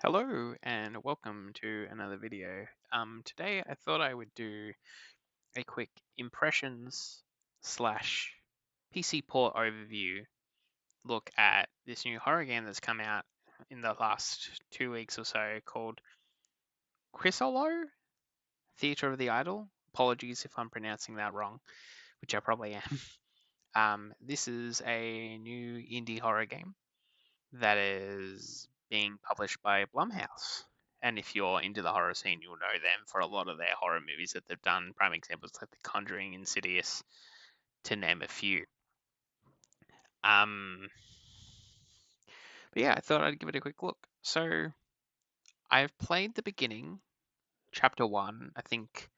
Hello and welcome to another video. Today I thought I would do a quick impressions slash PC port overview look at this new horror game that's come out in the last 2 weeks or so called Crisol Theater of the Idol. Apologies if I'm pronouncing that wrong, which I probably am. This is a new indie horror game that is being published by Blumhouse. And if you're into the horror scene, you'll know them for a lot of their horror movies that they've done. Prime examples like The Conjuring, Insidious, to name a few. Um, but yeah, I thought I'd give it a quick look. So I've played the beginning, chapter one, I think,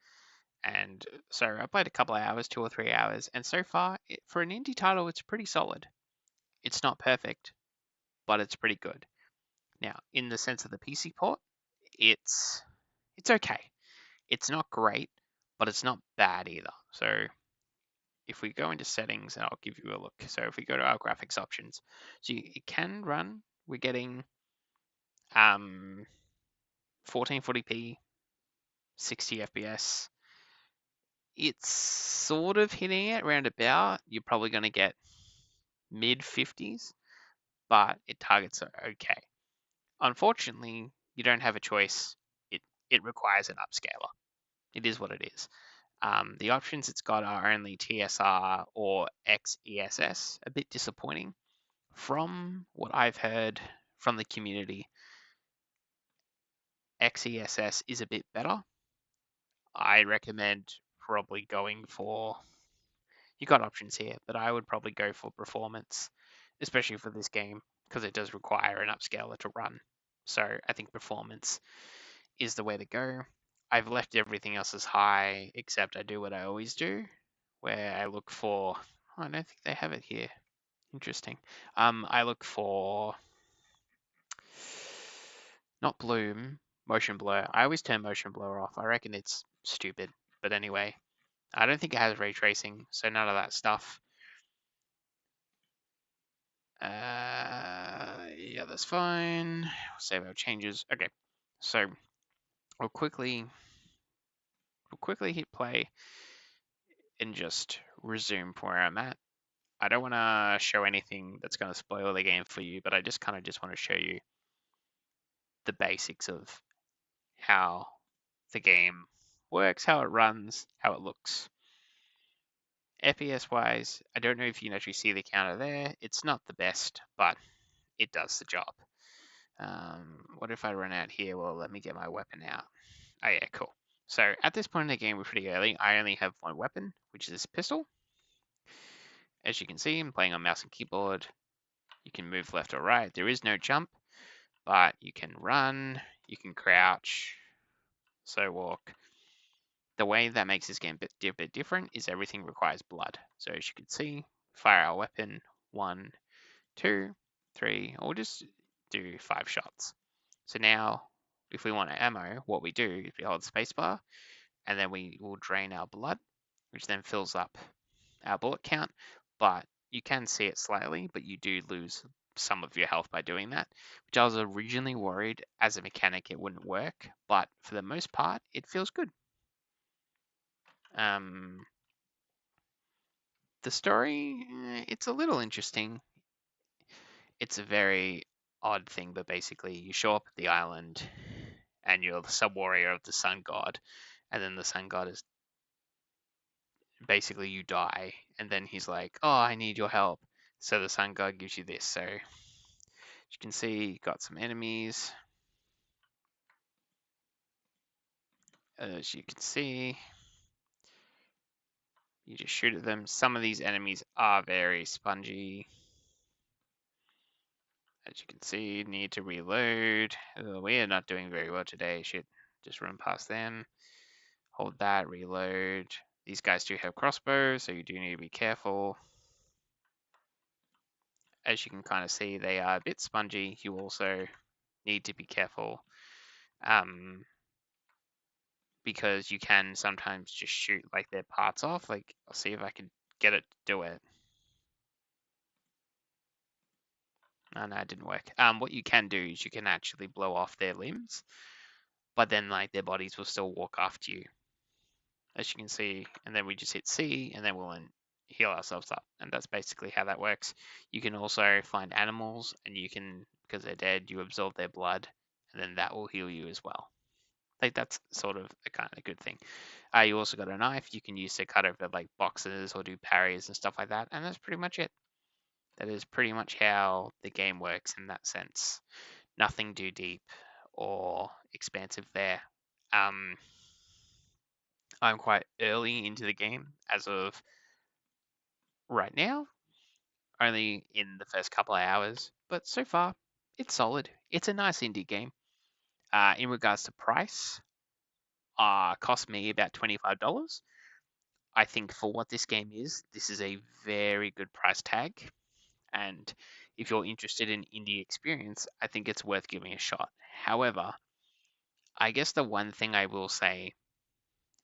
and so I played a couple of hours, 2 or 3 hours, and so far, for an indie title, it's pretty solid. It's not perfect, but it's pretty good. Now, in the sense of the PC port, it's okay. It's not great, but it's not bad either. So if we go into settings, and I'll give you a look. So if we go to our graphics options, so it can run. We're getting 1440p, 60 FPS. It's sort of hitting it round about. You're probably going to get mid 50s, but it targets are okay. Unfortunately, you don't have a choice. It requires an upscaler. It is what it is. The options it's got are only TSR or XESS, a bit disappointing. From what I've heard from the community, XESS is a bit better. I recommend probably going for, you got options here, but I would probably go for performance, especially for this game, because it does require an upscaler to run. So I think performance is the way to go. I've left everything else as high, except I do what I always do, where I look for. Oh, I don't think they have it here. Interesting. I look for not bloom, motion blur. I always turn motion blur off. I reckon it's stupid, but anyway, I don't think it has ray tracing, so none of that stuff. Yeah, that's fine. We'll save our changes. Okay, so we'll quickly hit play and just resume from where I'm at. I don't want to show anything that's going to spoil the game for you, but I just want to show you the basics of how the game works, how it runs, how it looks. FPS wise, I don't know if you can actually see the counter there. It's not the best, but it does the job. What if I run out here? Well, let me get my weapon out. Oh yeah, cool. So at this point in the game, we're pretty early. I only have one weapon, which is this pistol. As you can see, I'm playing on mouse and keyboard. You can move left or right. There is no jump, but you can run, you can crouch, so walk. The way that makes this game a bit different is everything requires blood. So as you can see, fire our weapon, 1, 2, 3, or just do 5 shots. So now, if we want ammo, what we do is we hold spacebar, and then we will drain our blood, which then fills up our bullet count, but you can see it slightly, but you do lose some of your health by doing that, which I was originally worried as a mechanic it wouldn't work, but for the most part, it feels good. The story, it's a little interesting. It's a very odd thing, but basically you show up at the island and you're the sub-warrior of the sun god, and then the sun god is basically you die, and then he's like, oh, I need your help. So the sun god gives you this. So as you can see, you got some enemies. As you can see, you just shoot at them. Some of these enemies are very spongy. As you can see, need to reload. We are not doing very well today. Should just run past them. Hold that, reload. These guys do have crossbows, so you do need to be careful. As you can kind of see, they are a bit spongy. You also need to be careful because you can sometimes just shoot like their parts off. Like, I'll see if I can get it to do it. Oh, no, it didn't work. What you can do is you can actually blow off their limbs, but then like their bodies will still walk after you, as you can see. And then we just hit C, and then we'll heal ourselves up. And that's basically how that works. You can also find animals, and you can, because they're dead, you absorb their blood, and then that will heal you as well. Like that's sort of a kind of good thing. You also got a knife you can use to cut over like boxes or do parries and stuff like that, and that's pretty much it. That is pretty much how the game works in that sense. Nothing too deep or expansive there. Um, I'm quite early into the game as of right now, only in the first couple of hours, but so far it's solid. It's a nice indie game. In regards to price, cost me about $25. I think for what this game is, this is a very good price tag. And if you're interested in indie experience, I think it's worth giving a shot. However, I guess the one thing I will say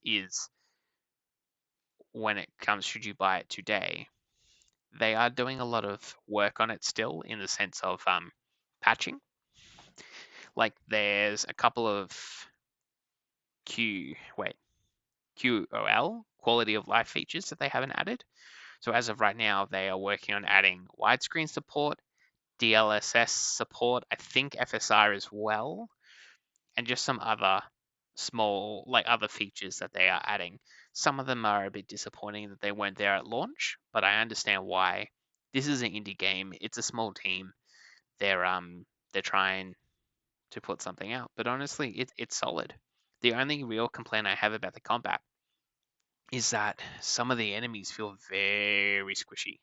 is when it comes, should you buy it today, they are doing a lot of work on it still in the sense of patching. Like there's a couple of QOL, quality of life features that they haven't added. So as of right now, they are working on adding widescreen support, DLSS support, I think FSR as well, and just some other small, like other features that they are adding. Some of them are a bit disappointing that they weren't there at launch, but I understand why. This is an indie game. It's a small team. They're trying to put something out, but honestly, it's solid. The only real complaint I have about the combat is that some of the enemies feel very squishy.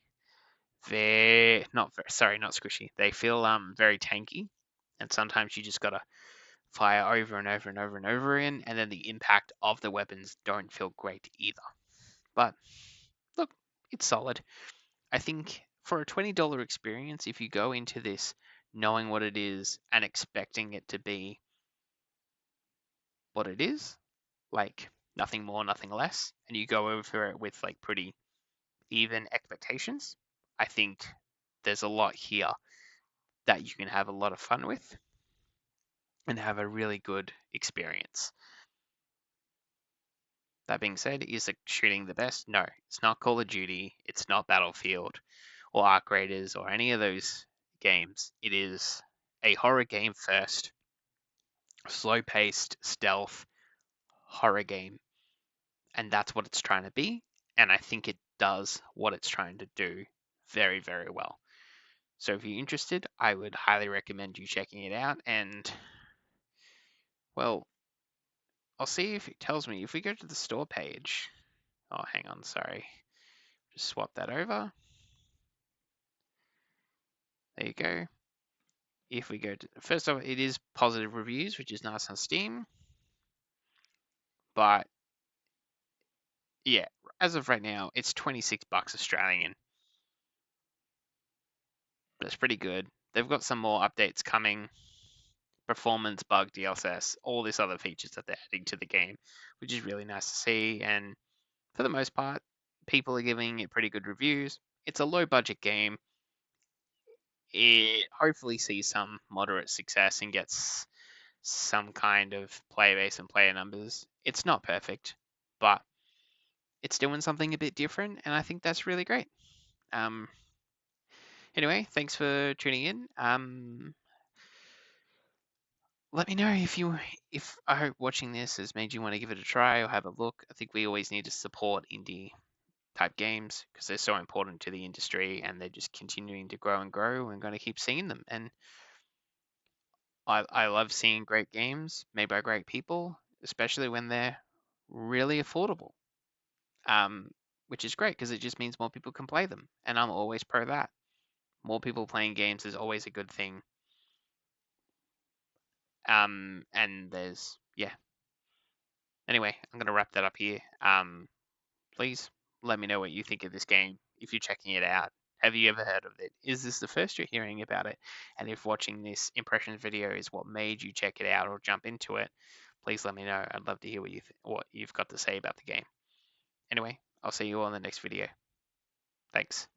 Very not very, sorry, not squishy. They feel very tanky, and sometimes you just gotta fire over and over and over and over again, and then the impact of the weapons don't feel great either. But look, it's solid. I think for a $20 experience, if you go into this knowing what it is and expecting it to be what it is, like nothing more, nothing less, and you go over it with like pretty even expectations, I think there's a lot here that you can have a lot of fun with and have a really good experience. That being said, is the shooting the best? No, it's not Call of Duty, it's not Battlefield or Arc Raiders or any of those games. It is a horror game first, slow paced stealth horror game, and that's what it's trying to be. And I think it does what it's trying to do very, very well. So if you're interested, I would highly recommend you checking it out. And well, I'll see if it tells me. If we go to the store page, oh, hang on, sorry. Just swap that over. There you go. If we go to, first off, it is positive reviews, which is nice on Steam. But yeah, as of right now, it's 26 bucks Australian. That's pretty good. They've got some more updates coming. Performance bug DLSS, all these other features that they're adding to the game, which is really nice to see. And for the most part, people are giving it pretty good reviews. It's a low budget game. It hopefully sees some moderate success and gets some kind of player base and player numbers. It's not perfect, but it's doing something a bit different, and I think that's really great. Um, anyway, thanks for tuning in. Let me know if I hope watching this has made you want to give it a try or have a look. I think we always need to support indie type games because they're so important to the industry and they're just continuing to grow and grow and going to keep seeing them. And I love seeing great games made by great people, especially when they're really affordable. Um, which is great because it just means more people can play them, and I'm always pro that. More people playing games is always a good thing. And there's yeah. Anyway, I'm gonna wrap that up here. Please let me know what you think of this game if you're checking it out. Have you ever heard of it? Is this the first you're hearing about it? And if watching this impressions video is what made you check it out or jump into it, please let me know. I'd love to hear what you've got to say about the game. Anyway, I'll see you all in the next video. Thanks.